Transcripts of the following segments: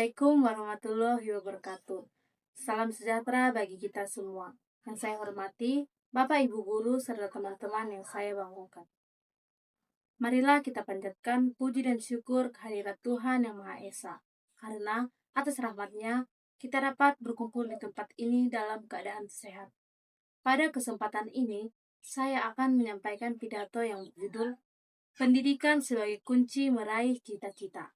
Assalamualaikum warahmatullahi wabarakatuh. Salam sejahtera bagi kita semua. Yang saya hormati, Bapak Ibu Guru serta teman-teman yang saya banggakan. Marilah kita panjatkan puji dan syukur kehadirat Tuhan Yang Maha Esa. Karena atas rahmat-Nya, kita dapat berkumpul di tempat ini dalam keadaan sehat. Pada kesempatan ini, saya akan menyampaikan pidato yang berjudul Pendidikan sebagai kunci meraih cita-cita.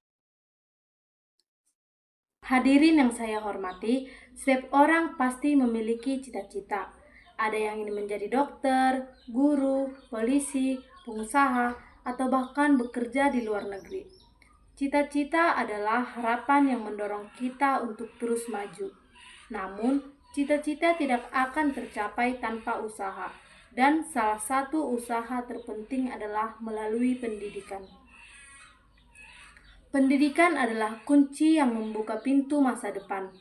Hadirin yang saya hormati, setiap orang pasti memiliki cita-cita. Ada yang ingin menjadi dokter, guru, polisi, pengusaha, atau bahkan bekerja di luar negeri. Cita-cita adalah harapan yang mendorong kita untuk terus maju. Namun, cita-cita tidak akan tercapai tanpa usaha, dan salah satu usaha terpenting adalah melalui pendidikan. Pendidikan adalah kunci yang membuka pintu masa depan.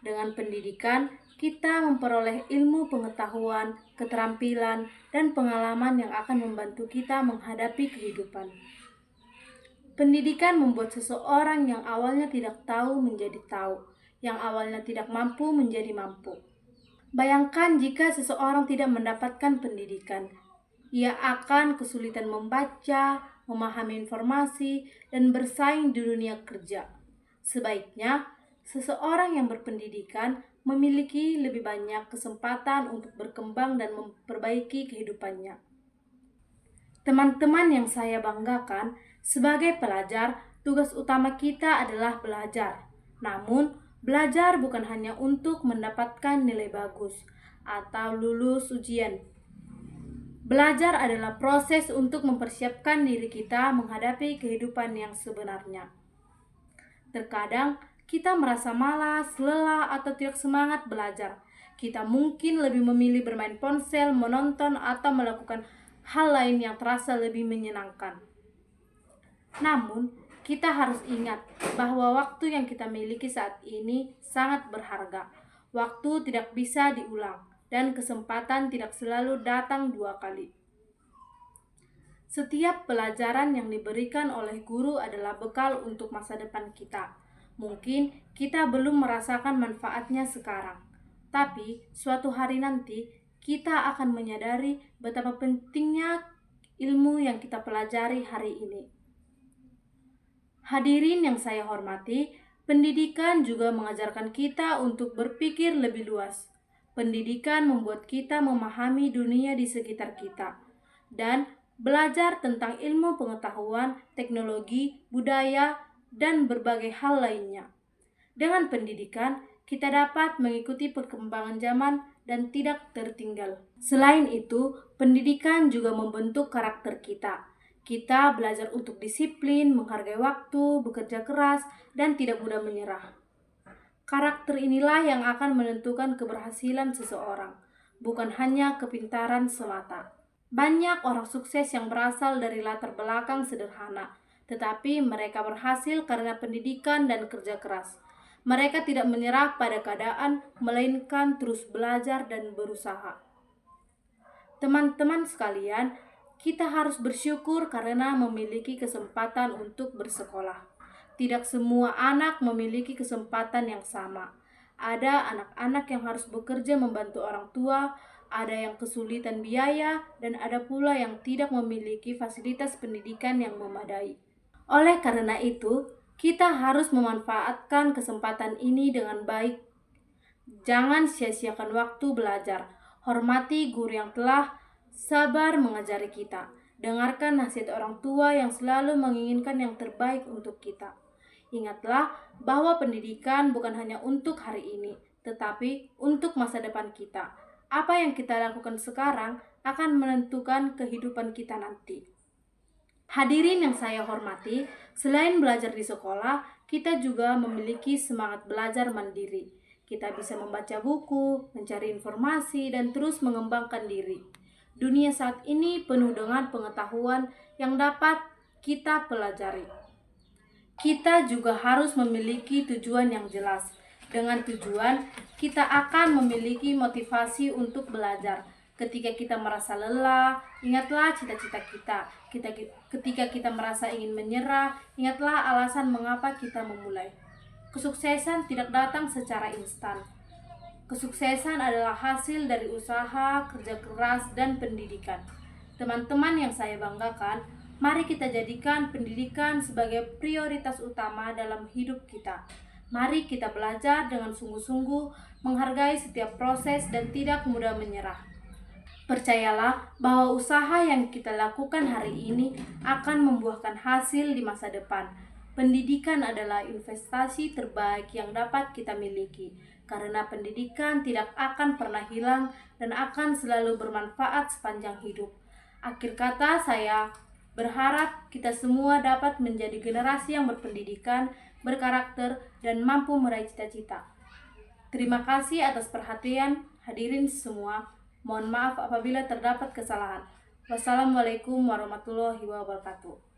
Dengan pendidikan, kita memperoleh ilmu pengetahuan, keterampilan, dan pengalaman yang akan membantu kita menghadapi kehidupan. Pendidikan membuat seseorang yang awalnya tidak tahu menjadi tahu, yang awalnya tidak mampu menjadi mampu. Bayangkan jika seseorang tidak mendapatkan pendidikan, ia akan kesulitan membaca, memahami informasi, dan bersaing di dunia kerja. Sebaiknya, seseorang yang berpendidikan memiliki lebih banyak kesempatan untuk berkembang dan memperbaiki kehidupannya. Teman-teman yang saya banggakan, sebagai pelajar, tugas utama kita adalah belajar. Namun, belajar bukan hanya untuk mendapatkan nilai bagus atau lulus ujian. Belajar adalah proses untuk mempersiapkan diri kita menghadapi kehidupan yang sebenarnya. Terkadang kita merasa malas, lelah, atau tidak semangat belajar. Kita mungkin lebih memilih bermain ponsel, menonton, atau melakukan hal lain yang terasa lebih menyenangkan. Namun, kita harus ingat bahwa waktu yang kita miliki saat ini sangat berharga. Waktu tidak bisa diulang, dan kesempatan tidak selalu datang dua kali. Setiap pelajaran yang diberikan oleh guru adalah bekal untuk masa depan kita. Mungkin kita belum merasakan manfaatnya sekarang, tapi suatu hari nanti kita akan menyadari betapa pentingnya ilmu yang kita pelajari hari ini. Hadirin yang saya hormati, pendidikan juga mengajarkan kita untuk berpikir lebih luas. Pendidikan membuat kita memahami dunia di sekitar kita dan belajar tentang ilmu pengetahuan, teknologi, budaya, dan berbagai hal lainnya. Dengan pendidikan, kita dapat mengikuti perkembangan zaman dan tidak tertinggal. Selain itu, pendidikan juga membentuk karakter kita. Kita belajar untuk disiplin, menghargai waktu, bekerja keras, dan tidak mudah menyerah. Karakter inilah yang akan menentukan keberhasilan seseorang, bukan hanya kepintaran semata. Banyak orang sukses yang berasal dari latar belakang sederhana, tetapi mereka berhasil karena pendidikan dan kerja keras. Mereka tidak menyerah pada keadaan, melainkan terus belajar dan berusaha. Teman-teman sekalian, kita harus bersyukur karena memiliki kesempatan untuk bersekolah. Tidak semua anak memiliki kesempatan yang sama. Ada anak-anak yang harus bekerja membantu orang tua, ada yang kesulitan biaya, dan ada pula yang tidak memiliki fasilitas pendidikan yang memadai. Oleh karena itu, kita harus memanfaatkan kesempatan ini dengan baik. Jangan sia-siakan waktu belajar. Hormati guru yang telah sabar mengajari kita. Dengarkan nasihat orang tua yang selalu menginginkan yang terbaik untuk kita. Ingatlah bahwa pendidikan bukan hanya untuk hari ini, tetapi untuk masa depan kita. Apa yang kita lakukan sekarang akan menentukan kehidupan kita nanti. Hadirin yang saya hormati, selain belajar di sekolah, kita juga memiliki semangat belajar mandiri. Kita bisa membaca buku, mencari informasi, dan terus mengembangkan diri. Dunia saat ini penuh dengan pengetahuan yang dapat kita pelajari. Kita juga harus memiliki tujuan yang jelas. Dengan tujuan, kita akan memiliki motivasi untuk belajar. Ketika kita merasa lelah, ingatlah cita-cita kita. Ketika kita merasa ingin menyerah, ingatlah alasan mengapa kita memulai. Kesuksesan tidak datang secara instan. Kesuksesan adalah hasil dari usaha, kerja keras, dan pendidikan. Teman-teman yang saya banggakan, mari kita jadikan pendidikan sebagai prioritas utama dalam hidup kita. Mari kita belajar dengan sungguh-sungguh, menghargai setiap proses, dan tidak mudah menyerah. Percayalah bahwa usaha yang kita lakukan hari ini akan membuahkan hasil di masa depan. Pendidikan adalah investasi terbaik yang dapat kita miliki, karena pendidikan tidak akan pernah hilang dan akan selalu bermanfaat sepanjang hidup. Akhir kata, saya berharap kita semua dapat menjadi generasi yang berpendidikan, berkarakter, dan mampu meraih cita-cita. Terima kasih atas perhatian hadirin semua. Mohon maaf apabila terdapat kesalahan. Wassalamualaikum warahmatullahi wabarakatuh.